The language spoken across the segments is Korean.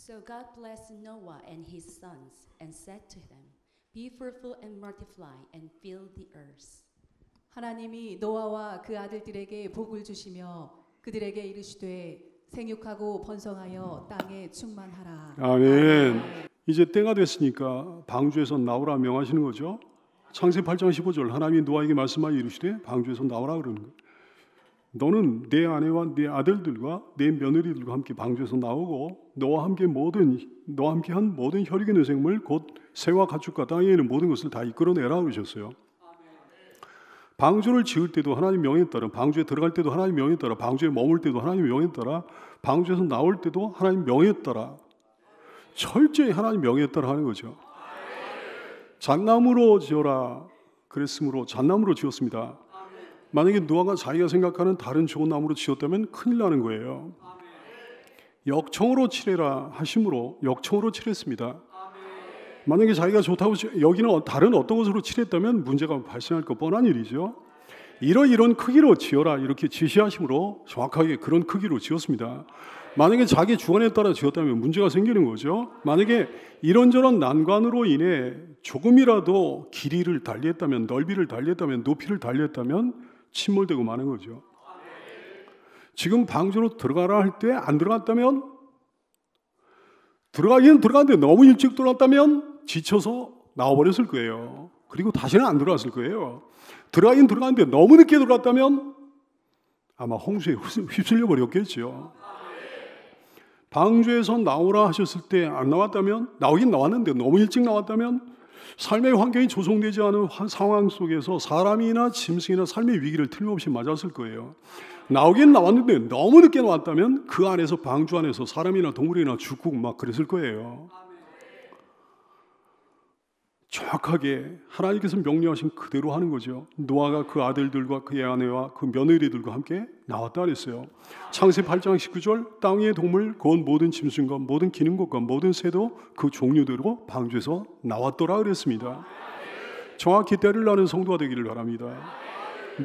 So God blessed Noah and his sons and said to them, Be fruitful and multiply and fill the earth. 하나님이 노아와 그 아들들에게 복을 주시며 그들에게 이르시되 생육하고 번성하여 땅에 충만하라. 아멘. 이제 때가 됐으니까 방주에서 나오라 명하시는 거죠. 창세기 8장 15절 하나님이 노아에게 말씀하여 이르시되 방주에서 나오라 그러는 거예요. 너는 내 아내와 내 아들들과 내 며느리들과 함께 방주에서 나오고 너와 함께 한 모든 혈육의 내생물 곧 새와 가축과 땅에 있는 모든 것을 다 이끌어내라 그러셨어요. 방주를 지을 때도 하나님 명에 따라, 방주에 들어갈 때도 하나님 명에 따라, 방주에 머물 때도 하나님 명에 따라, 방주에서 나올 때도 하나님 명에 따라 철저히 하나님 명에 따라 하는 거죠. 잣나무로 지어라 그랬으므로 잣나무로 지었습니다. 만약에 노아가 자기가 생각하는 다른 좋은 나무로 지었다면 큰일 나는 거예요. 역청으로 칠해라 하심으로 역청으로 칠했습니다. 만약에 자기가 좋다고 여기는 다른 어떤 것으로 칠했다면 문제가 발생할 것 뻔한 일이죠. 이런 크기로 지어라 이렇게 지시하심으로 정확하게 그런 크기로 지었습니다. 만약에 자기 주관에 따라 지었다면 문제가 생기는 거죠. 만약에 이런저런 난관으로 인해 조금이라도 길이를 달리했다면, 넓이를 달리했다면, 높이를 달리했다면 침몰되고 마는 거죠. 지금 방주로 들어가라 할 때 안 들어갔다면, 들어가기는 들어갔는데 너무 일찍 들어갔다면 지쳐서 나와버렸을 거예요. 그리고 다시는 안 들어갔을 거예요. 들어가긴 들어갔는데 너무 늦게 들어갔다면 아마 홍수에 휩쓸려 버렸겠죠. 방주에서 나오라 하셨을 때 안 나왔다면, 나오긴 나왔는데 너무 일찍 나왔다면 삶의 환경이 조성되지 않은 상황 속에서 사람이나 짐승이나 삶의 위기를 틀림없이 맞았을 거예요. 나오긴 나왔는데 너무 늦게 나왔다면 그 안에서, 방주 안에서 사람이나 동물이나 죽고 막 그랬을 거예요. 정확하게 하나님께서 명령하신 그대로 하는 거죠. 노아가 그 아들들과 그의 아내와 그 며느리들과 함께 나왔다 그랬어요. 창세기 8장 19절 땅의 동물 곧 모든 짐승과 모든 기는 것과 모든 새도 그 종류대로 방주에서 나왔더라 그랬습니다. 정확히 때를 나는 성도가 되기를 바랍니다.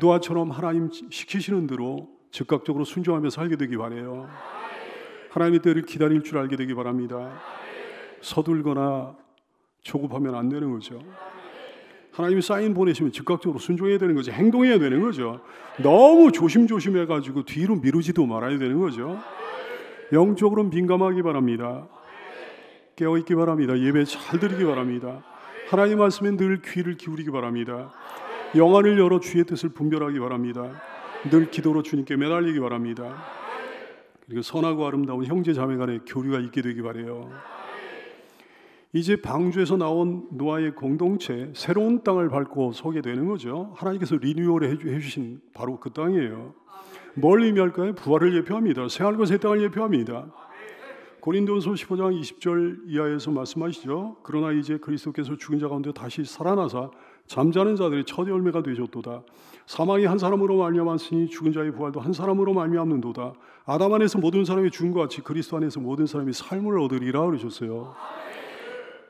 노아처럼 하나님 시키시는 대로 즉각적으로 순종하며 살게 되기 바라요. 하나님의 때를 기다릴 줄 알게 되기 바랍니다. 서둘거나 조급하면 안 되는 거죠. 하나님이 사인 보내시면 즉각적으로 순종해야 되는 거죠. 행동해야 되는 거죠. 너무 조심조심해가지고 뒤로 미루지도 말아야 되는 거죠. 영적으로 민감하기 바랍니다. 깨어있기 바랍니다. 예배 잘 드리기 바랍니다. 하나님 말씀에 늘 귀를 기울이기 바랍니다. 영안을 열어 주의 뜻을 분별하기 바랍니다. 늘 기도로 주님께 매달리기 바랍니다. 그리고 선하고 아름다운 형제 자매 간의 교류가 있게 되기 바라요. 이제 방주에서 나온 노아의 공동체, 새로운 땅을 밟고 서게 되는 거죠. 하나님께서 리뉴얼을 해주신 바로 그 땅이에요. 뭘 의미할까요? 부활을 예표합니다. 새하늘과 새 땅을 예표합니다. 고린도전서 15장 20절 이하에서 말씀하시죠. 그러나 이제 그리스도께서 죽은 자 가운데 다시 살아나사 잠자는 자들의 첫 열매가 되셨도다. 사망이 한 사람으로 말미암았으니 죽은 자의 부활도 한 사람으로 말미암는도다. 아담 안에서 모든 사람이 죽은 것 같이 그리스도 안에서 모든 사람이 삶을 얻으리라 그러셨어요.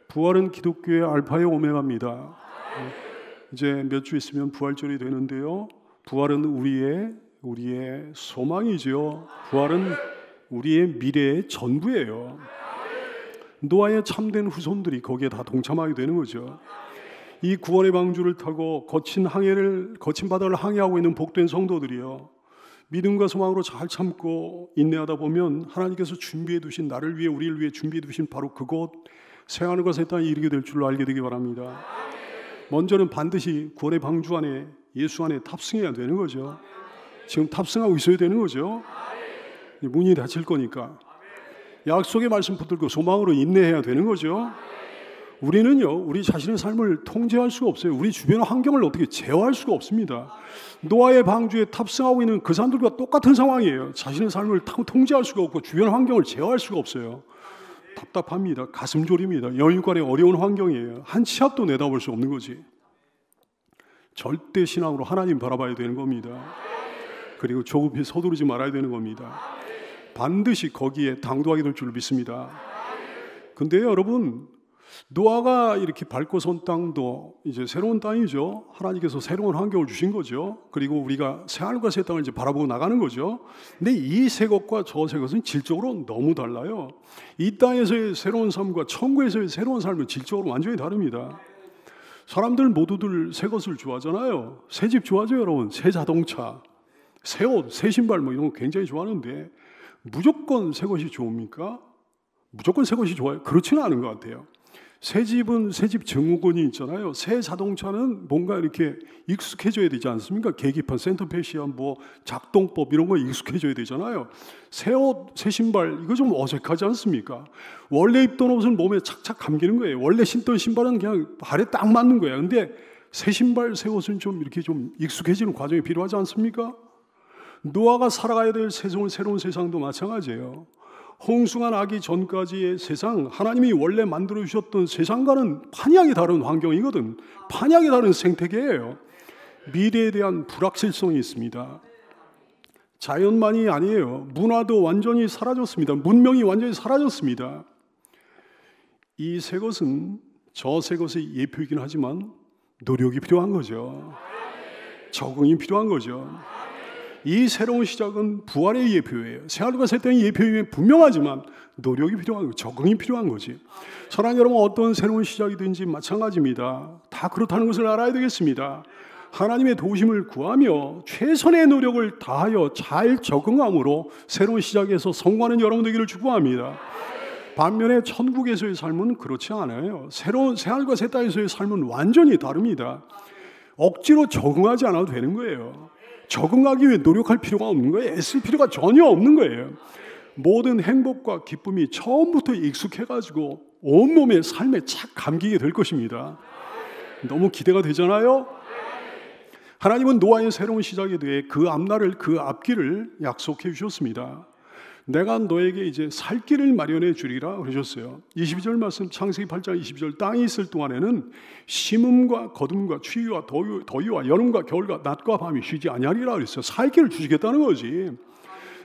부활은 기독교의 알파의 오메가입니다. 이제 몇 주 있으면 부활절이 되는데요. 부활은 우리의 소망이죠. 부활은 우리의 미래의 전부예요. 노아의 참된 후손들이 거기에 다 동참하게 되는 거죠. 이 구원의 방주를 타고 거친 바다를 항해하고 있는 복된 성도들이요. 믿음과 소망으로 잘 참고 인내하다 보면 하나님께서 준비해 두신, 나를 위해 우리를 위해 준비해 두신 바로 그곳 새하늘과 새 땅에 이르게 될 줄로 알게 되기 바랍니다. 먼저는 반드시 구원의 방주 안에, 예수 안에 탑승해야 되는 거죠. 지금 탑승하고 있어야 되는 거죠. 문이 닫힐 거니까 약속의 말씀 붙들고 소망으로 인내해야 되는 거죠. 우리는요, 우리 자신의 삶을 통제할 수가 없어요. 우리 주변의 환경을 어떻게 제어할 수가 없습니다. 노아의 방주에 탑승하고 있는 그 사람들과 똑같은 상황이에요. 자신의 삶을 통제할 수가 없고 주변 환경을 제어할 수가 없어요. 답답합니다. 가슴 졸입니다. 영육간의 어려운 환경이에요. 한 치 앞도 내다볼 수 없는 거지. 절대 신앙으로 하나님 바라봐야 되는 겁니다. 그리고 조급히 서두르지 말아야 되는 겁니다. 반드시 거기에 당도하게 될 줄 믿습니다. 근데 여러분, 노아가 이렇게 밟고 선 땅도 이제 새로운 땅이죠. 하나님께서 새로운 환경을 주신 거죠. 그리고 우리가 새 하늘과 새 땅을 이제 바라보고 나가는 거죠. 근데 이 새 것과 저 새 것은 질적으로 너무 달라요. 이 땅에서의 새로운 삶과 천국에서의 새로운 삶은 질적으로 완전히 다릅니다. 사람들 모두들 새 것을 좋아하잖아요. 새 집 좋아하죠, 여러분. 새 자동차, 새 옷, 새 신발 뭐 이런 거 굉장히 좋아하는데 무조건 새 것이 좋습니까? 무조건 새 것이 좋아요? 그렇지는 않은 것 같아요. 새 집은 새 집 증후군이 있잖아요. 새 자동차는 뭔가 이렇게 익숙해져야 되지 않습니까? 계기판, 센터페시아, 뭐 작동법 이런 거 익숙해져야 되잖아요. 새 옷, 새 신발 이거 좀 어색하지 않습니까? 원래 입던 옷은 몸에 착착 감기는 거예요. 원래 신던 신발은 그냥 발에 딱 맞는 거예요. 근데 새 신발, 새 옷은 좀 이렇게 좀 익숙해지는 과정이 필요하지 않습니까? 노아가 살아가야 될 새로운 세상도 마찬가지예요. 홍수가 나기 전까지의 세상, 하나님이 원래 만들어 주셨던 세상과는 판이하게 다른 환경이거든. 판이하게 다른 생태계예요. 미래에 대한 불확실성이 있습니다. 자연만이 아니에요. 문화도 완전히 사라졌습니다. 문명이 완전히 사라졌습니다. 이 새 것은 저 새 것의 예표이긴 하지만 노력이 필요한 거죠. 적응이 필요한 거죠. 이 새로운 시작은 부활의 예표예요. 새하늘과 새 땅의 예표임이 분명하지만 노력이 필요한 거예요. 적응이 필요한 거지. 사랑하는 여러분, 어떤 새로운 시작이든지 마찬가지입니다. 다 그렇다는 것을 알아야 되겠습니다. 하나님의 도우심을 구하며 최선의 노력을 다하여 잘 적응함으로 새로운 시작에서 성공하는 여러분 되기를 축복합니다. 반면에 천국에서의 삶은 그렇지 않아요. 새로운 새하늘과 새 땅에서의 삶은 완전히 다릅니다. 억지로 적응하지 않아도 되는 거예요. 적응하기 위해 노력할 필요가 없는 거예요. 애쓸 필요가 전혀 없는 거예요. 모든 행복과 기쁨이 처음부터 익숙해가지고 온몸의 삶에 착 감기게 될 것입니다. 너무 기대가 되잖아요. 하나님은 노아의 새로운 시작에 대해 그 앞날을, 그 앞길을 약속해 주셨습니다. 내가 너에게 이제 살 길을 마련해 주리라 그러셨어요. 22절 말씀, 창세기 8장 22절, 땅이 있을 동안에는 심음과 거둠과 추위와 더위와 여름과 겨울과 낮과 밤이 쉬지 아니하리라 그랬어요. 살 길을 주시겠다는 거지.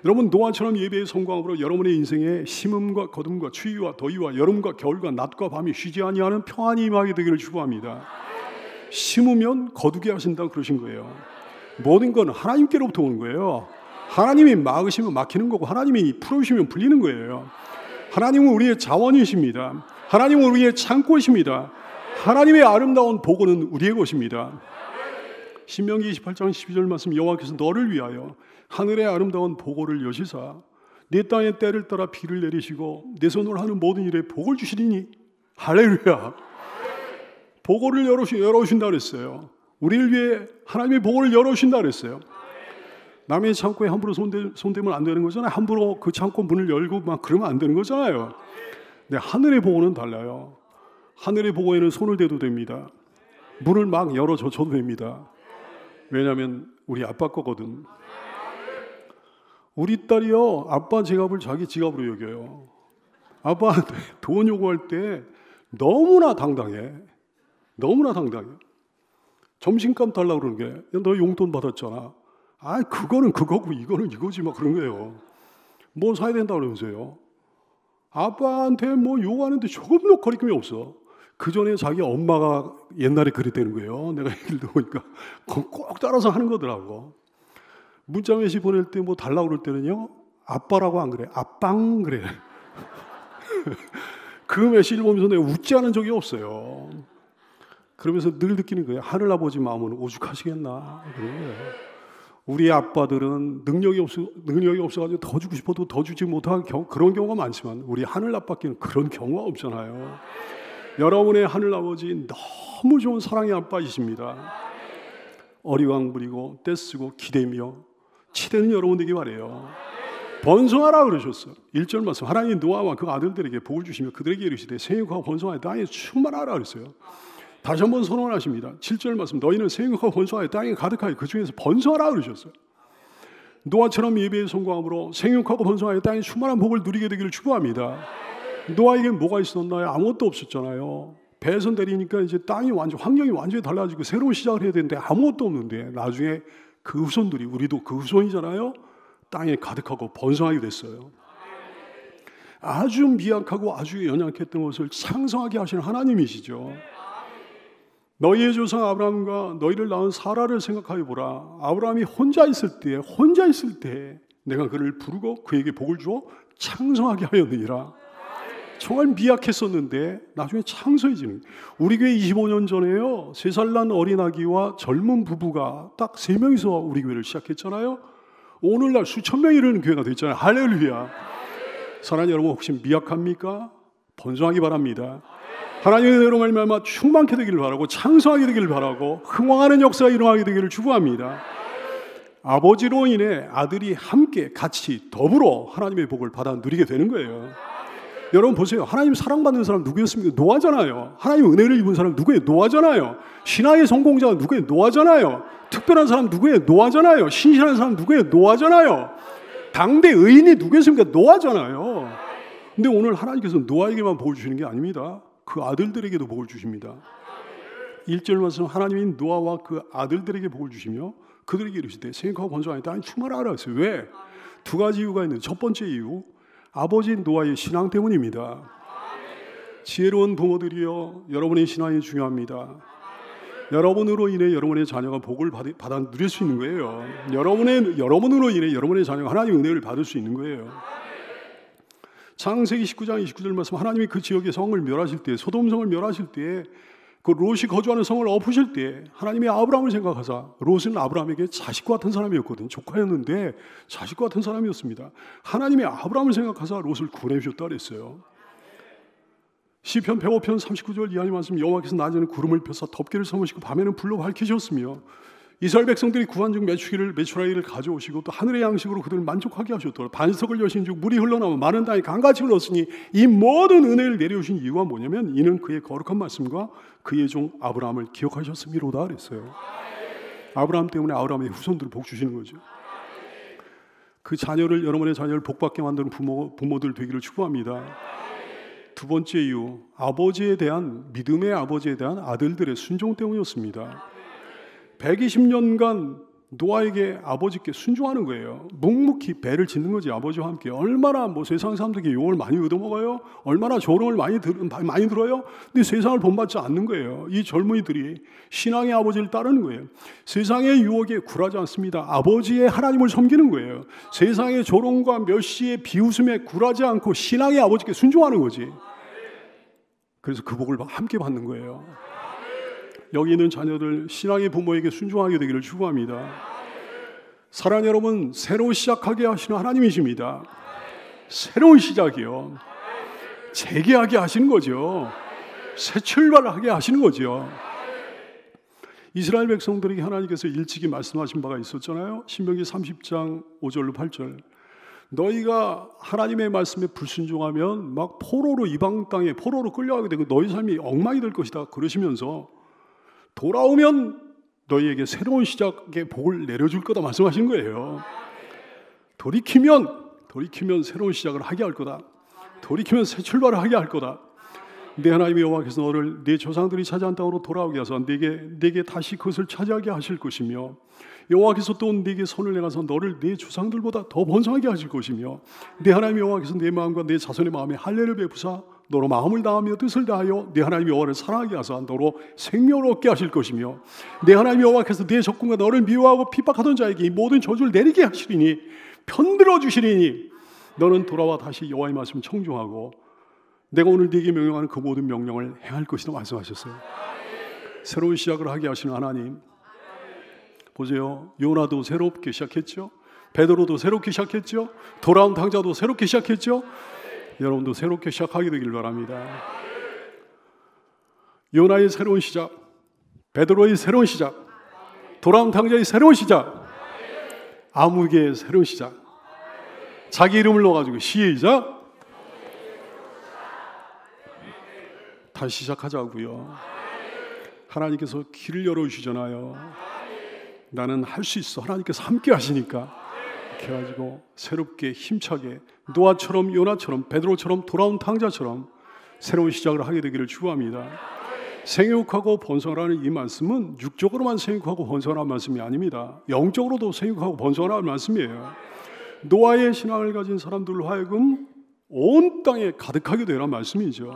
여러분, 노아처럼 예배의 성공함으로 여러분의 인생에 심음과 거둠과 추위와 더위와 여름과 겨울과 낮과 밤이 쉬지 아니하는 평안이 임하게 되기를 축복합니다. 심으면 거두게 하신다 그러신 거예요. 모든 건 하나님께로부터 오는 거예요. 하나님이 막으시면 막히는 거고 하나님이 풀어주시면 풀리는 거예요. 하나님은 우리의 자원이십니다. 하나님은 우리의 창고이십니다. 하나님의 아름다운 보고는 우리의 것입니다. 신명기 28장 12절 말씀, 여호와께서 너를 위하여 하늘의 아름다운 보고를 여시사 내 땅의 때를 따라 비를 내리시고 내 손으로 하는 모든 일에 복을 주시리니. 할렐루야. 보고를 열어주신다 그랬어요. 우리를 위해 하나님의 보고를 열어주신다 그랬어요. 남의 창고에 함부로 손대면 안 되는 거잖아요. 함부로 그 창고 문을 열고 막 그러면 안 되는 거잖아요. 근데 하늘의 보고는 달라요. 하늘의 보고에는 손을 대도 됩니다. 문을 막 열어줘도 됩니다. 왜냐하면 우리 아빠 거거든. 우리 딸이요, 아빠 지갑을 자기 지갑으로 여겨요. 아빠한테 돈 요구할 때 너무나 당당해. 너무나 당당해. 점심값 달라고 그러는 게, 너 용돈 받았잖아. 아, 그거는 그거고 이거는 이거지 막 그런 거예요. 뭐 사야 된다 그러면서요. 아빠한테 뭐 요구하는데 조금도 거리낌이 없어. 그 전에 자기 엄마가 옛날에 그랬다는 거예요. 내가 얘기를 들어보니까 꼭 따라서 하는 거더라고. 문자 메시지 보낼 때 뭐 달라고 그럴 때는요, 아빠라고 안 그래, 아빵 그래. 그 메시지를 보면서 내가 웃지 않은 적이 없어요. 그러면서 늘 느끼는 거예요. 하늘아버지 마음은 오죽하시겠나 그런 거예요. 우리 아빠들은 능력이 없어가지고 더 주고 싶어도 더 주지 못한 그런 경우가 많지만 우리 하늘 아빠께는 그런 경우가 없잖아요. 여러분의 하늘 아버지 너무 좋은 사랑의 아빠이십니다. 어리광 부리고 떼쓰고 기대며 치대는 여러분 되기 바래요. 번성하라 그러셨어요. 1절 말씀, 하나님 노아와 그 아들들에게 복을 주시며 그들에게 이르시되 생육하고 번성하여 땅에 충만하라 그랬어요. 다시 한번 선언하십니다. 7절 말씀, 너희는 생육하고 번성하여 땅에 가득하여 그 중에서 번성하라 그러셨어요. 노아처럼 예배의 성공함으로 생육하고 번성하여 땅에 충만한 복을 누리게 되기를 축복합니다. 노아에겐 뭐가 있었나요? 아무것도 없었잖아요. 배선 내리니까 이제 땅이 환경이 완전히 달라지고 새로운 시작을 해야 되는데 아무것도 없는데 나중에 그 후손들이, 우리도 그 후손이잖아요. 땅에 가득하고 번성하게 됐어요. 아주 미약하고 아주 연약했던 것을 창성하게 하시는 하나님이시죠. 너희의 조상 아브라함과 너희를 낳은 사라를 생각하여 보라. 아브라함이 혼자 있을 때 내가 그를 부르고 그에게 복을 주어 창성하게 하였느니라. 정말 미약했었는데 나중에 창성해지는. 우리 교회 25년 전에요, 3살 난 어린아기와 젊은 부부가 딱 3명이서 우리 교회를 시작했잖아요. 오늘날 수천 명이 이르는 교회가 됐잖아요. 할렐루야. 사랑하는 여러분, 혹시 미약합니까? 번성하기 바랍니다. 하나님의 은혜로 말미암아 충만케 되기를 바라고 창성하게 되기를 바라고 흥왕하는 역사가 일어나게 되기를 축복합니다. 아버지로 인해 아들이 함께 같이 더불어 하나님의 복을 받아 누리게 되는 거예요. 여러분 보세요. 하나님 사랑받는 사람 누구였습니까? 노아잖아요. 하나님 은혜를 입은 사람 누구예요? 노아잖아요. 신앙의 성공자가 누구예요? 노아잖아요. 특별한 사람 누구예요? 노아잖아요. 신실한 사람 누구예요? 노아잖아요. 당대 의인이 누구였습니까? 노아잖아요. 근데 오늘 하나님께서 노아에게만 복을 주시는 게 아닙니다. 그 아들들에게도 복을 주십니다. 1절 말씀, 하나님이 노아와 그 아들들에게 복을 주시며 그들에게 이르시되 생육하고 번성하여 땅에 충만하라 했어요. 왜? 2가지 이유가 있는데, 첫 번째 이유, 아버지 노아의 신앙 때문입니다. 지혜로운 부모들이여, 여러분의 신앙이 중요합니다. 여러분으로 인해 여러분의 자녀가 복을 받아 누릴 수 있는 거예요. 여러분으로 인해 여러분의 자녀가 하나님의 은혜를 받을 수 있는 거예요. 창세기 19장 29절 말씀, 하나님이 그 지역의 성을 멸하실 때, 소돔성을 멸하실 때, 그 롯이 거주하는 성을 엎으실 때 하나님이 아브라함을 생각하사, 롯은 아브라함에게 자식과 같은 사람이었거든. 조카였는데 자식과 같은 사람이었습니다. 하나님이 아브라함을 생각하사 롯을 구원해 주셨다 그랬어요. 시편 105편 39절 이하의 말씀, 여호와께서 낮에는 구름을 펴사 덮개를 삼으시고 밤에는 불로 밝히셨으며 이스라엘 백성들이 구한 중 메추라기를 가져오시고 또 하늘의 양식으로 그들을 만족하게 하셨더라. 반석을 여신 즉 물이 흘러나와 많은 땅에 강같이 흘렀으니 이 모든 은혜를 내려오신 이유가 뭐냐면 이는 그의 거룩한 말씀과 그의 종 아브라함을 기억하셨음이로다 그랬어요. 아브라함 때문에 아브라함의 후손들을 복 주시는 거죠. 그 자녀를, 여러분의 자녀를 복받게 만드는 부모들 되기를 축복합니다. 두 번째 이유, 믿음의 아버지에 대한 아들들의 순종 때문이었습니다. 120년간 노아에게 아버지께 순종하는 거예요. 묵묵히 배를 짓는 거지. 아버지와 함께. 얼마나 세상 사람들에게 욕을 많이 얻어먹어요. 얼마나 조롱을 많이 들어요. 근데 세상을 본받지 않는 거예요. 이 젊은이들이 신앙의 아버지를 따르는 거예요. 세상의 유혹에 굴하지 않습니다. 아버지의 하나님을 섬기는 거예요. 세상의 조롱과 멸시의 비웃음에 굴하지 않고 신앙의 아버지께 순종하는 거지. 그래서 그 복을 함께 받는 거예요. 여기 있는 자녀들, 신앙의 부모에게 순종하게 되기를 축복합니다. 사랑하는 여러분, 새로 시작하게 하시는 하나님이십니다. 새로운 시작이요. 재개하게 하시는 거죠. 새 출발을 하게 하시는 거죠. 이스라엘 백성들에게 하나님께서 일찍이 말씀하신 바가 있었잖아요. 신명기 30장 5절로 8절. 너희가 하나님의 말씀에 불순종하면 막 포로로 이방 땅에 포로로 끌려가게 되고 너희 삶이 엉망이 될 것이다 그러시면서 돌아오면 너희에게 새로운 시작의 복을 내려줄 거다 말씀하시는 거예요. 돌이키면 새로운 시작을 하게 할 거다. 돌이키면 새 출발을 하게 할 거다. 내 하나님의 여호와께서 너를 내 조상들이 차지한 땅으로 돌아오게 하사 내게 다시 그것을 차지하게 하실 것이며 여호와께서 또 내게 손을 내가서 너를 내 조상들보다 더 번성하게 하실 것이며 내 하나님의 여호와께서 내 마음과 내 자손의 마음에 할례를 베푸사 너로 마음을 다하며 뜻을 다하여 내 하나님 여호와를 사랑하게 하사 너로 생명을 얻게 하실 것이며 내 하나님 여호와께서 내 적군과 너를 미워하고 핍박하던 자에게 이 모든 저주를 내리게 하시리니 편들어 주시리니 너는 돌아와 다시 여호와의 말씀을 청종하고 내가 오늘 네게 명령하는 그 모든 명령을 행할 것이다 말씀하셨어요. 새로운 시작을 하게 하시는 하나님. 보세요. 요나도 새롭게 시작했죠. 베드로도 새롭게 시작했죠. 돌아온 탕자도 새롭게 시작했죠. 여러분도 새롭게 시작하게 되길 바랍니다. 요나의 새로운 시작, 베드로의 새로운 시작, 돌아온 탕자의 새로운 시작, 아무개의 새로운 시작. 자기 이름을 넣어가지고 시작. 다시 시작하자고요. 하나님께서 길을 열어주시잖아요. 나는 할 수 있어. 하나님께서 함께 하시니까. 이렇게 해가지고 새롭게 힘차게 노아처럼 요나처럼 베드로처럼 돌아온 탕자처럼 새로운 시작을 하게 되기를 축복합니다. 생육하고 번성하라는 이 말씀은 육적으로만 생육하고 번성하라는 말씀이 아닙니다. 영적으로도 생육하고 번성하라는 말씀이에요. 노아의 신앙을 가진 사람들로 하여금 온 땅에 가득하게 되란 말씀이죠.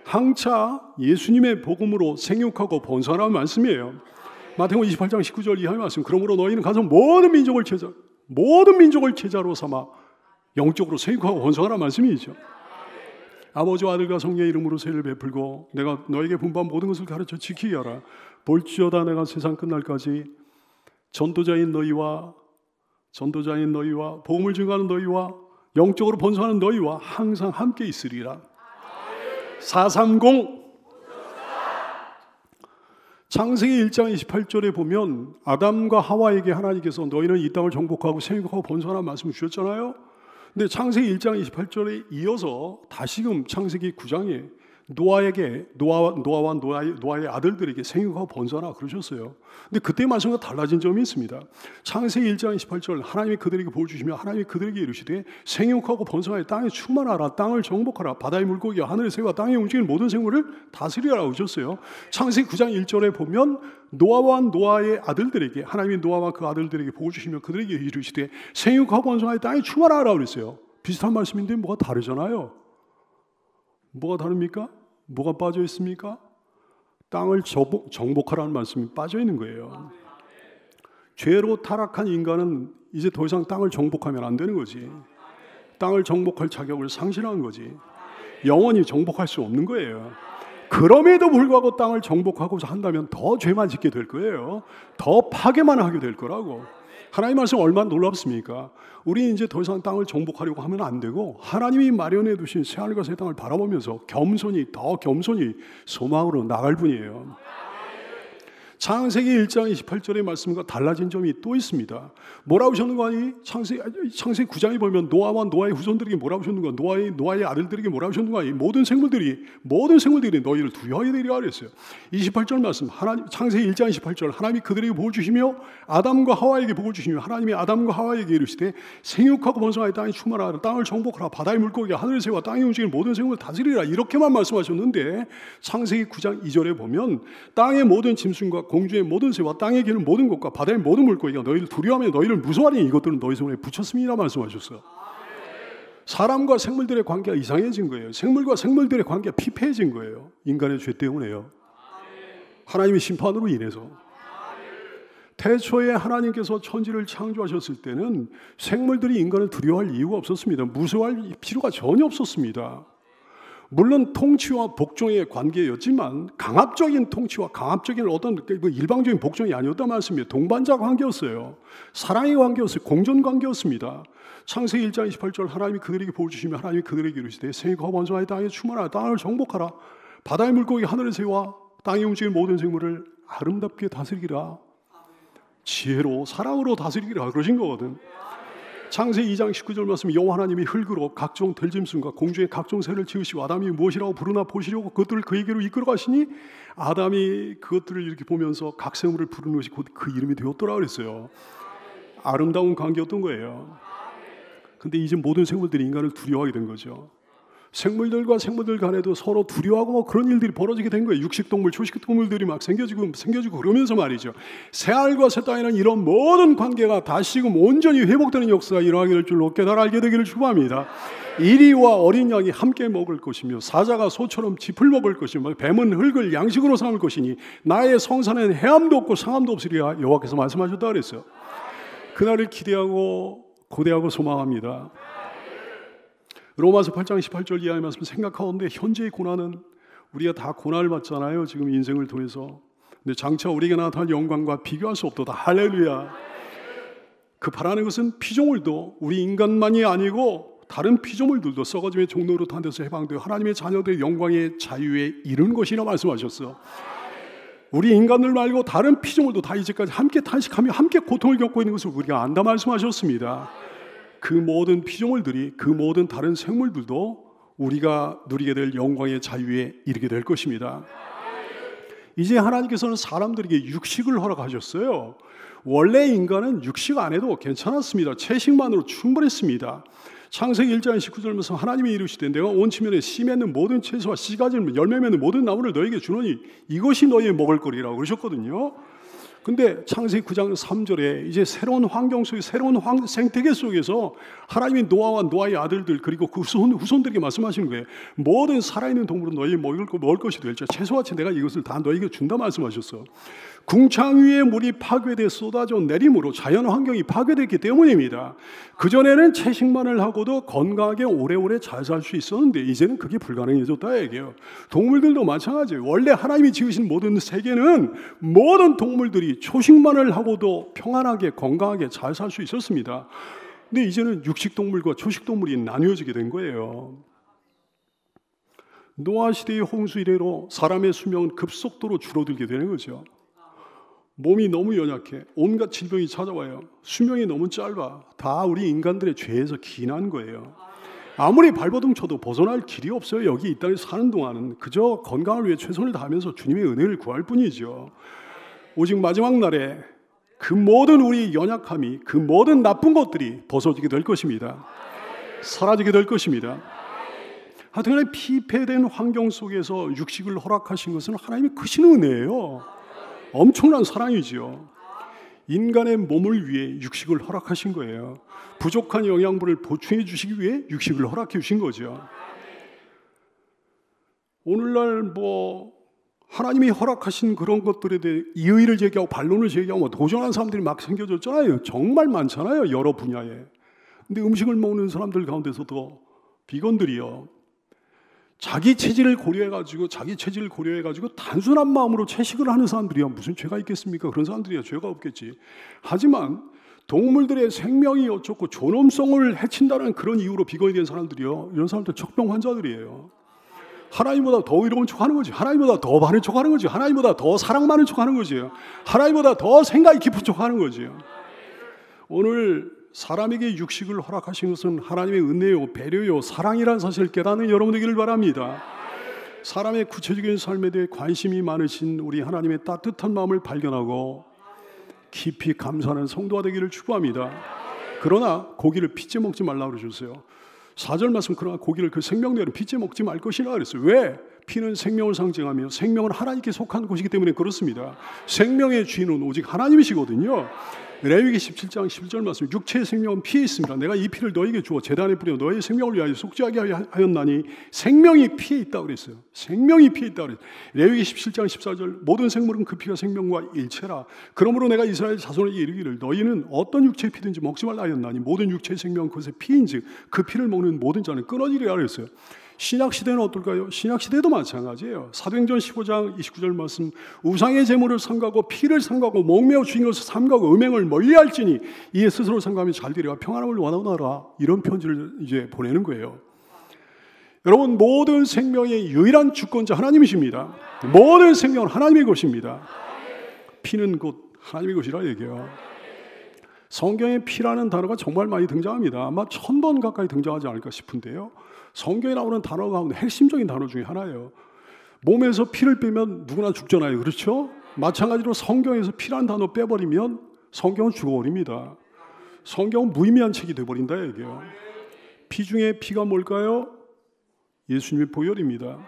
항차 예수님의 복음으로 생육하고 번성하라는 말씀이에요. 마태복음 28장 19절 이하의 말씀. 그러므로 너희는 가서 모든 민족을 제자로 삼아 영적으로 생육하고 번성하라는 말씀이죠. 아버지와 아들과 성령의 이름으로 세례를 베풀고 내가 너에게 분부한 모든 것을 가르쳐 지키게 하라. 볼지어다 내가 세상 끝날까지 전도자인 너희와 복음을 증거하는 너희와 영적으로 번성하는 너희와 항상 함께 있으리라. 430 창세기 1장 28절에 보면 아담과 하와에게 하나님께서 너희는 이 땅을 정복하고 생육하고 번성하라는 말씀을 주셨잖아요. 근데 창세기 1장 28절에 이어서 다시금 창세기 9장에 노아와 노아의 아들들에게 생육하고 번성하라 그러셨어요. 근데 그때 말씀과 달라진 점이 있습니다. 창세기 1장 28절 하나님이 그들에게 복을 주시며 하나님이 그들에게 이르시되 생육하고 번성하여 땅에 충만하라. 땅을 정복하라. 바다의 물고기와 하늘의 새와 땅에 움직이는 모든 생물을 다스리라 하셨어요. 창세기 9장 1절에 보면 노아와 노아의 아들들에게 하나님이 노아와 그 아들들에게 복을 주시며 그들에게 이르시되 생육하고 번성하여 땅에 충만하라 그랬어요. 비슷한 말씀인데 뭐가 다르잖아요. 뭐가 다릅니까? 뭐가 빠져 있습니까? 땅을 정복하라는 말씀이 빠져 있는 거예요. 죄로 타락한 인간은 이제 더 이상 땅을 정복하면 안 되는 거지. 땅을 정복할 자격을 상실한 거지. 영원히 정복할 수 없는 거예요. 그럼에도 불구하고 땅을 정복하고자 한다면 더 죄만 짓게 될 거예요. 더 파괴만 하게 될 거라고. 하나님 말씀 얼마나 놀랍습니까? 우리 이제 더 이상 땅을 정복하려고 하면 안 되고 하나님이 마련해 두신 새하늘과 새 땅을 바라보면서 더 겸손히 소망으로 나갈 뿐이에요. 창세기 1장 28절의 말씀과 달라진 점이 또 있습니다. 뭐라고 하셨는가 하니 창세기 9장에 보면 노아와 노아의 후손들에게 뭐라고 하셨는가, 노아의 아들들에게 뭐라고 하셨는가 하니 모든 생물들이 너희를 두려워하게 되리라 그랬어요. 28절 말씀 창세기 1장 28절 하나님이 그들에게 복을 주시며 아담과 하와에게 복을 주시며 하나님이 아담과 하와에게 이르시되 생육하고 번성하여 땅에 충만하라. 땅을 정복하라. 바다의 물고기와 하늘의 새와 땅에 움직이는 모든 생물을 다스리라. 이렇게만 말씀하셨는데 창세기 9장 2절에 보면 땅의 모든 짐승과 공중의 모든 새와 땅에 기는 모든 것과 바다의 모든 물고기가 너희를 두려워하며 너희를 무서워하니 이것들은 너희 손에 붙였음이라 말씀하셨어요. 사람과 생물들의 관계가 이상해진 거예요. 생물과 생물들의 관계가 피폐해진 거예요. 인간의 죄 때문에요. 하나님의 심판으로 인해서. 태초에 하나님께서 천지를 창조하셨을 때는 생물들이 인간을 두려워할 이유가 없었습니다. 무서워할 필요가 전혀 없었습니다. 물론 통치와 복종의 관계였지만 강압적인 통치와 강압적인 어떤 일방적인 복종이 아니었단 말씀이에요. 동반자 관계였어요. 사랑의 관계였어요. 공존 관계였습니다. 창세기 1장 28절 하나님이 그들에게 복을 주시며 하나님이 그들에게 이르시되 생육하고 번성하여 땅에 충만하라. 땅을 정복하라. 바다의 물고기 하늘의 새와 땅에 움직이는 모든 생물을 아름답게 다스리기라. 지혜로 사랑으로 다스리기라 그러신 거거든. 창세기 2장 19절 말씀 여호와 하나님이 흙으로 각종 들짐승과 공중의 각종 새를 지으시고 아담이 무엇이라고 부르나 보시려고 그것들을 그에게로 이끌어 가시니 아담이 그것들을 이렇게 보면서 각 생물을 부르는 것이 곧 그 이름이 되었더라 그랬어요. 아름다운 관계였던 거예요. 근데 이제 모든 생물들이 인간을 두려워하게 된 거죠. 생물들과 생물들 간에도 서로 두려워하고 뭐 그런 일들이 벌어지게 된 거예요. 육식동물, 초식동물들이 막 생겨지고 그러면서 말이죠. 새하늘과 새 땅에는 이런 모든 관계가 다시금 온전히 회복되는 역사가 일어나게 될 줄로 깨달아 알게 되기를 축복합니다. 이리와 어린 양이 함께 먹을 것이며 사자가 소처럼 짚을 먹을 것이며 뱀은 흙을 양식으로 삼을 것이니 나의 성산에는 해함도 없고 상함도 없으리라 여호와께서 말씀하셨다 그랬어요. 그날을 기대하고 고대하고 소망합니다. 로마서 8장 18절 이하의 말씀 생각하건대 현재의 고난은 우리가 다 고난을 받잖아요. 지금 인생을 통해서. 근데 장차 우리에게 나타날 영광과 비교할 수 없도다. 할렐루야. 그 바라는 것은 피조물도 우리 인간만이 아니고 다른 피조물들도 썩어짐의 종로로 탄 데서 해방되어 하나님의 자녀들의 영광의 자유에 이르는 것이라 말씀하셨어. 우리 인간들 말고 다른 피조물도 다 이제까지 함께 탄식하며 함께 고통을 겪고 있는 것을 우리가 안다 말씀하셨습니다. 그 모든 피조물들이 그 모든 다른 생물들도 우리가 누리게 될 영광의 자유에 이르게 될 것입니다. 이제 하나님께서는 사람들에게 육식을 허락하셨어요. 원래 인간은 육식 안 해도 괜찮았습니다. 채식만으로 충분했습니다. 창세기 1장 19절 말씀 하나님이 이르시되 내가 온 지면에 씨 맺는 모든 채소와 씨 가지는 열매 맺는 모든 나무를 너에게 주노니 이것이 너희의 먹을 거리라고 그러셨거든요. 근데 창세기 9장 3절에 이제 새로운 환경 속에 새로운 생태계 속에서 하나님이 노아와 노아의 아들들 그리고 그 후손들에게 말씀하시는 거예요. 모든 살아있는 동물은 너희 먹을 것이 될지 채소같이 내가 이것을 다 너희에게 준다 말씀하셨어. 궁창 위에 물이 파괴돼 쏟아져 내림으로 자연 환경이 파괴됐기 때문입니다. 그전에는 채식만을 하고도 건강하게 오래오래 잘 살 수 있었는데 이제는 그게 불가능해졌다 얘기예요. 동물들도 마찬가지예요. 원래 하나님이 지으신 모든 세계는 모든 동물들이 초식만을 하고도 평안하게 건강하게 잘 살 수 있었습니다. 근데 이제는 육식동물과 초식동물이 나뉘어지게 된 거예요. 노아 시대의 홍수 이래로 사람의 수명은 급속도로 줄어들게 되는 거죠. 몸이 너무 연약해. 온갖 질병이 찾아와요. 수명이 너무 짧아. 다 우리 인간들의 죄에서 기인한 거예요. 아무리 발버둥 쳐도 벗어날 길이 없어요. 여기 이 땅에 사는 동안은 그저 건강을 위해 최선을 다하면서 주님의 은혜를 구할 뿐이죠. 오직 마지막 날에 그 모든 우리 연약함이 그 모든 나쁜 것들이 벗어지게 될 것입니다. 사라지게 될 것입니다. 하여튼 피폐된 환경 속에서 육식을 허락하신 것은 하나님의 크신 은혜예요. 엄청난 사랑이지요. 인간의 몸을 위해 육식을 허락하신 거예요. 부족한 영양분을 보충해 주시기 위해 육식을 허락해 주신 거죠. 오늘날 하나님이 허락하신 그런 것들에 대해 이의를 제기하고 반론을 제기하고 도전하는 사람들이 막 생겨졌잖아요. 정말 많잖아요. 여러 분야에. 근데 음식을 먹는 사람들 가운데서도 비건들이요. 자기 체질을 고려해가지고 단순한 마음으로 채식을 하는 사람들이야 무슨 죄가 있겠습니까? 그런 사람들이야 죄가 없겠지. 하지만 동물들의 생명이 어쩌고 존엄성을 해친다는 그런 이유로 비건이 된 사람들이요. 이런 사람들 척병 환자들이에요. 하나님보다 더 의로운 척하는 거지. 하나님보다 더 많은 척하는 거지. 하나님보다 더 사랑 많은 척하는 거지. 하나님보다 더 생각이 깊은 척하는 거지. 오늘 사람에게 육식을 허락하신 것은 하나님의 은혜요, 배려요, 사랑이라는 사실을 깨닫는 여러분 되기를 바랍니다. 사람의 구체적인 삶에 대해 관심이 많으신 우리 하나님의 따뜻한 마음을 발견하고 깊이 감사하는 성도가 되기를 축복합니다. 그러나 고기를 핏째 먹지 말라고 그러셨어요. 4절 말씀 그러나 고기를 그 생명대로 핏째 먹지 말 것이라 그랬어요. 왜? 피는 생명을 상징하며 생명은 하나님께 속한 것이기 때문에 그렇습니다. 생명의 주인은 오직 하나님이시거든요. 레위기 17장 11절 말씀 육체의 생명은 피에 있습니다. 내가 이 피를 너에게 주어 제단에 뿌려 너의 생명을 위하여 속죄하게 하였나니 생명이 피에 있다고 그랬어요. 생명이 피에 있다고 그랬어요. 레위기 17장 14절 모든 생물은 그 피가 생명과 일체라. 그러므로 내가 이스라엘 자손에게 이르기를 너희는 어떤 육체의 피든지 먹지 말라 하였나니 모든 육체의 생명은 그것의 피인즉 그 피를 먹는 모든 자는 끊어지리라 그랬어요. 신약시대는 어떨까요? 신약시대도 마찬가지예요. 사도행전 15장 29절 말씀 우상의 제물을 삼가고 피를 삼가고 목매어 주인 것을 삼가고 음행을 멀리할지니 이에 스스로 삼가면 잘되리라 평안함을 원하노라. 이런 편지를 이제 보내는 거예요. 여러분 모든 생명의 유일한 주권자 하나님이십니다. 모든 생명은 하나님의 것입니다. 피는 곧 하나님의 것이라 얘기해요. 성경에 피라는 단어가 정말 많이 등장합니다. 아마 1000번 가까이 등장하지 않을까 싶은데요. 성경에 나오는 단어 가운데 핵심적인 단어 중에 하나예요. 몸에서 피를 빼면 누구나 죽잖아요. 그렇죠? 마찬가지로 성경에서 피라는 단어 빼버리면 성경은 죽어버립니다. 성경은 무의미한 책이 되어버린다 얘기예요. 피 중에 피가 뭘까요? 예수님의 보혈입니다.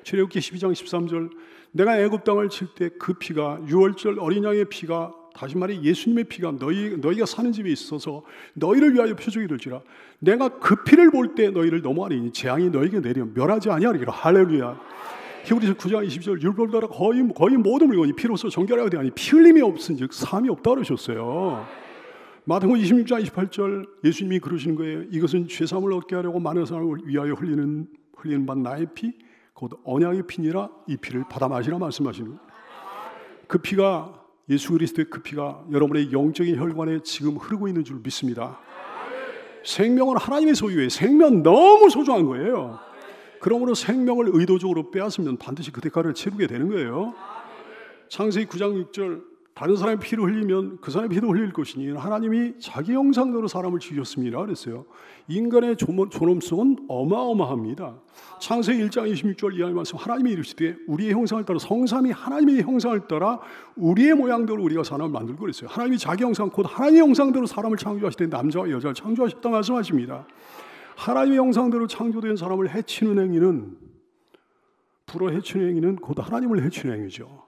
출애굽기 12장 13절 내가 애굽 땅을 칠 때 그 피가 유월절 어린 양의 피가 다시 말해 예수님의 피가 너희가 사는 집에 있어서 너희를 위하여 표적이 될지라 내가 그 피를 볼 때 너희를 넘어하리니 재앙이 너희에게 내려 멸하지 아니하리라. 할렐루야. 히브리서 9장 20절 율법을 따라 거의 모든 물건이 피로써 정결하게 되하니 피 흘림이 없은즉 사함이 없다 그러셨어요. 마태복음 26장 28절 예수님이 그러시는 거예요. 이것은 죄사함을 얻게 하려고 많은 사람을 위하여 흘리는 바 나의 피 곧 언약의 피니라 이 피를 받아 마시라 말씀하시는 거예요. 그 피가 예수 그리스도의 그 피가 여러분의 영적인 혈관에 지금 흐르고 있는 줄 믿습니다. 생명은 하나님의 소유예요. 생명 너무 소중한 거예요. 그러므로 생명을 의도적으로 빼앗으면 반드시 그 대가를 치르게 되는 거예요. 창세기 9장 6절 다른 사람의 피를 흘리면 그 사람의 피도 흘릴 것이니 하나님이 자기 형상대로 사람을 지으셨습니다 그랬어요. 인간의 존엄성은 어마어마합니다. 창세기 1장 26절 이하의 말씀 하나님이 이르시되 우리의 형상을 따라 성삼위 하나님의 형상을 따라 우리의 모양대로 우리가 사람을 만들고 그랬어요. 하나님이 자기 형상 곧 하나님의 형상대로 사람을 창조하실 때 남자와 여자를 창조하셨다 말씀하십니다. 하나님의 형상대로 창조된 사람을 해치는 행위는 불어 해치는 행위는 곧 하나님을 해치는 행위죠.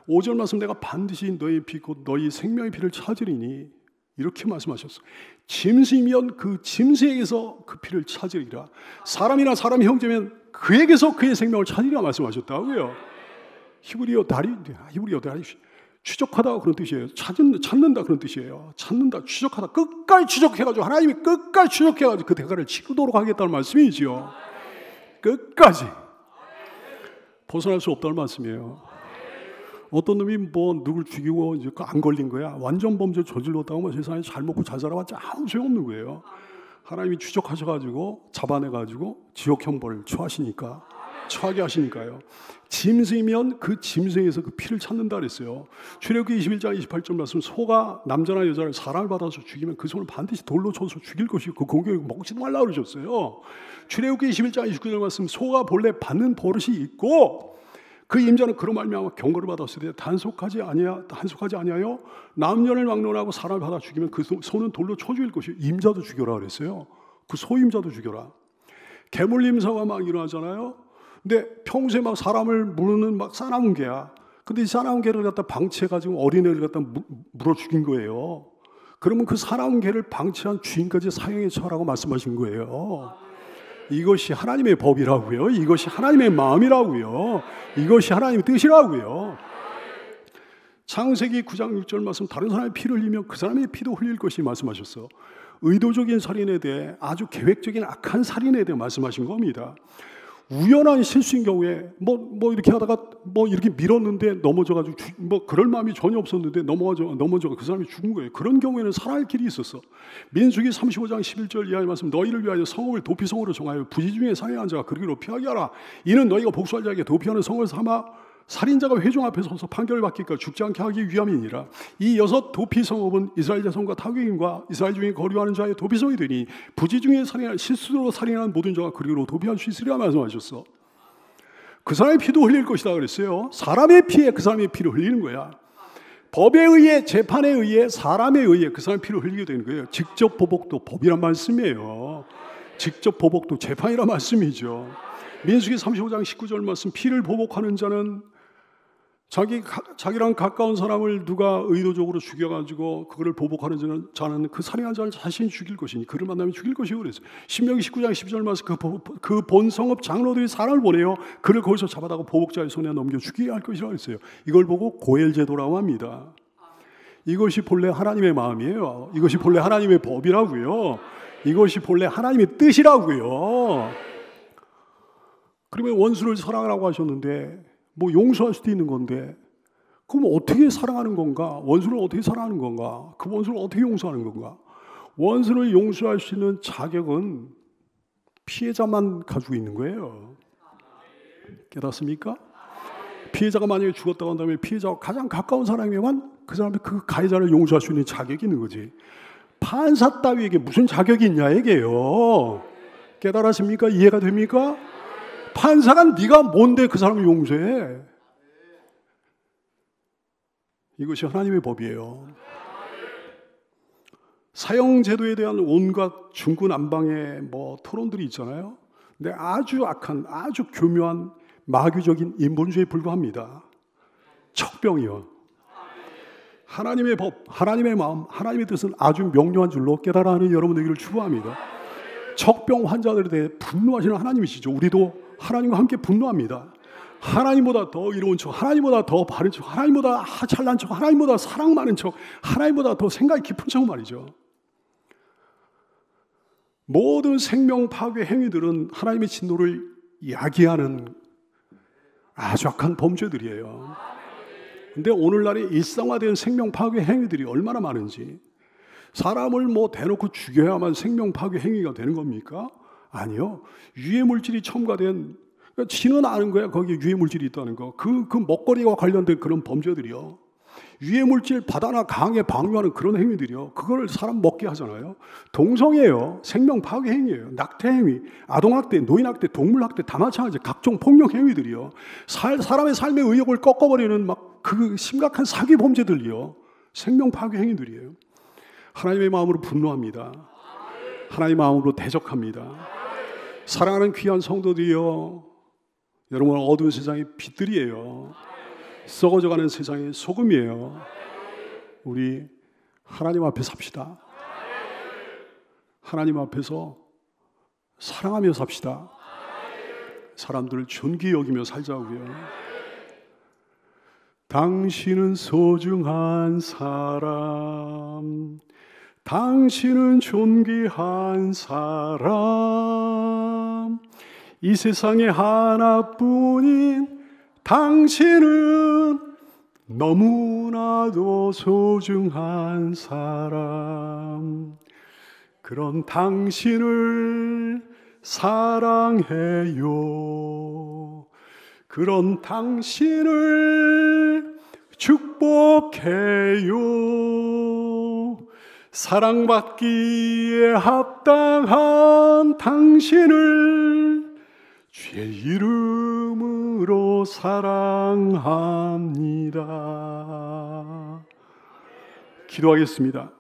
5절 말씀 내가 반드시 너희 피 곧 너희 생명의 피를 찾으리니 이렇게 말씀하셨어요. 짐승이면 그 짐승에게서 그 피를 찾으리라. 사람이나 사람의 형제면 그에게서 그의 생명을 찾으리라 말씀하셨다고요. 히브리어 다리 추적하다 그런 뜻이에요. 찾는다 그런 뜻이에요. 찾는다, 추적하다, 끝까지 추적해가지고 하나님이 끝까지 추적해가지고 그 대가를 치르도록 하겠다는 말씀이지요. 끝까지 벗어날 수 없다는 말씀이에요. 어떤 놈이 뭐 누굴 죽이고 이제 안 걸린 거야. 완전 범죄 저질렀다고 뭐 세상에 잘 먹고 잘 살아봤자 아무 소용없는 거예요. 하나님이 추적하셔가지고 잡아내가지고 지옥 형벌을 처하게 하시니까요. 짐승이면 그 짐승에서 그 피를 찾는다 그랬어요. 출애굽기 21장 28절 말씀, 소가 남자나 여자를 사람을 받아서 죽이면 그 손을 반드시 돌로 쳐서 죽일 것이고 그 공격을 먹지도 말라고 그러셨어요. 출애굽기 21장 29절 말씀, 소가 본래 받는 버릇이 있고 그 임자는 그로 말미암아 경고를 받았을 때 단속하지 아니하여 남녀를 막론하고 사람을 받아 죽이면 그 소는 돌로 쳐 죽일 것이고 임자도 죽여라 그랬어요. 그 소임자도 죽여라. 개물림사가 막 일어나잖아요. 근데 평소에 막 사람을 무는 막 싸나운 개야. 근데 이 싸나운 개를 갖다 방치해가지고 어린애를 갖다 물어 죽인 거예요. 그러면 그 싸나운 개를 방치한 주인까지 사형에 처하라고 말씀하신 거예요. 이것이 하나님의 법이라고요. 이것이 하나님의 마음이라고요. 이것이 하나님의 뜻이라고요. 창세기 9장 6절 말씀, 다른 사람의 피를 흘리면 그 사람의 피도 흘릴 것이 말씀하셨어. 의도적인 살인에 대해, 아주 계획적인 악한 살인에 대해 말씀하신 겁니다. 우연한 실수인 경우에 뭐 이렇게 하다가 뭐 이렇게 밀었는데 넘어져가지고 뭐 그럴 마음이 전혀 없었는데 넘어져 그 사람이 죽은 거예요. 그런 경우에는 살아날 길이 있었어. 민수기 35장 11절 이하의 말씀, 너희를 위하여 성읍을 도피성으로 정하여 부지 중에 살인한 자가 그러기로 피하게 하라. 이는 너희가 복수할 자에게 도피하는 성을 삼아 살인자가 회중 앞에 서서 판결을 받기까 죽지 않게 하기 위함이니라. 이 6 도피성읍은 이스라엘 자손과 타국인과 이스라엘 중에 거류하는 자의 도피성이 되니 부지 중에 실수로 살인한 모든 자가 그리로 도피할 수 있으리라 말씀하셨어. 그 사람의 피도 흘릴 것이다 그랬어요. 사람의 피에 그 사람의 피를 흘리는 거야. 법에 의해, 재판에 의해, 사람에 의해 그 사람의 피를 흘리게 되는 거예요. 직접 보복도 법이란 말씀이에요. 직접 보복도 재판이란 말씀이죠. 민수기 35장 19절 말씀, 피를 보복하는 자는 자기랑 가까운 사람을 누가 의도적으로 죽여가지고 그거를 보복하는 자는 그 살인한 자를 자신이 죽일 것이니 그를 만나면 죽일 것이고 그랬어요. 신명기 19장 12절 말씀, 그 본성읍 장로들이 사람을 보내요. 그를 거기서 잡아다가 보복자의 손에 넘겨 죽이게 할 것이라고 했어요. 이걸 보고 고엘제도라고 합니다. 이것이 본래 하나님의 마음이에요. 이것이 본래 하나님의 법이라고요. 이것이 본래 하나님의 뜻이라고요. 그러면 원수를 사랑하라고 하셨는데 뭐 용서할 수도 있는 건데 그럼 어떻게 사랑하는 건가? 원수를 어떻게 사랑하는 건가? 그 원수를 어떻게 용서하는 건가? 원수를 용서할 수 있는 자격은 피해자만 가지고 있는 거예요. 깨닫습니까? 피해자가 만약에 죽었다고 한다면 피해자와 가장 가까운 사람이면 그 사람이 그 가해자를 용서할 수 있는 자격이 있는 거지. 판사 따위에게 무슨 자격이 있냐 이게요. 깨달았습니까? 이해가 됩니까? 판사가 네가 뭔데 그 사람을 용서해? 이것이 하나님의 법이에요. 사형제도에 대한 온갖 중구난방의 뭐 토론들이 있잖아요. 근데 아주 악한, 아주 교묘한 마귀적인 인본주의에 불과합니다. 척병이요. 하나님의 법, 하나님의 마음, 하나님의 뜻은 아주 명료한 줄로 깨달아 하는 여러분 되기를 축원합니다. 척병 환자들에 대해 분노하시는 하나님이시죠. 우리도 하나님과 함께 분노합니다. 하나님보다 더 이로운 척, 하나님보다 더 바른 척, 하나님보다 잘난 척, 하나님보다 사랑 많은 척, 하나님보다 더 생각이 깊은 척 말이죠. 모든 생명 파괴 행위들은 하나님의 진노를 야기하는 아주 악한 범죄들이에요. 근데 오늘날에 일상화된 생명 파괴 행위들이 얼마나 많은지, 사람을 뭐 대놓고 죽여야만 생명 파괴 행위가 되는 겁니까? 아니요. 유해 물질이 첨가된, 지는 아는 거야. 거기에 유해 물질이 있다는 거. 그 먹거리와 관련된 그런 범죄들이요. 유해 물질 바다나 강에 방류하는 그런 행위들이요. 그걸 사람 먹게 하잖아요. 동성애요. 생명 파괴 행위예요. 낙태 행위, 아동학대, 노인학대, 동물학대 다 마찬가지. 각종 폭력 행위들이요. 사람의 삶의 의욕을 꺾어버리는 막 그 심각한 사기 범죄들이요. 생명 파괴 행위들이에요. 하나님의 마음으로 분노합니다. 하나님의 마음으로 대적합니다. 사랑하는 귀한 성도들이요, 여러분 어두운 세상의 빛들이에요. 썩어져가는 세상의 소금이에요. 우리 하나님 앞에 삽시다. 하나님 앞에서 사랑하며 삽시다. 사람들을 존귀 여기며 살자고요. 당신은 소중한 사람, 당신은 존귀한 사람, 이 세상에 하나뿐인 당신은 너무나도 소중한 사람. 그런 당신을 사랑해요. 그런 당신을 축복해요. 사랑받기에 합당한 당신을 주의 이름으로 사랑합니다. 기도하겠습니다.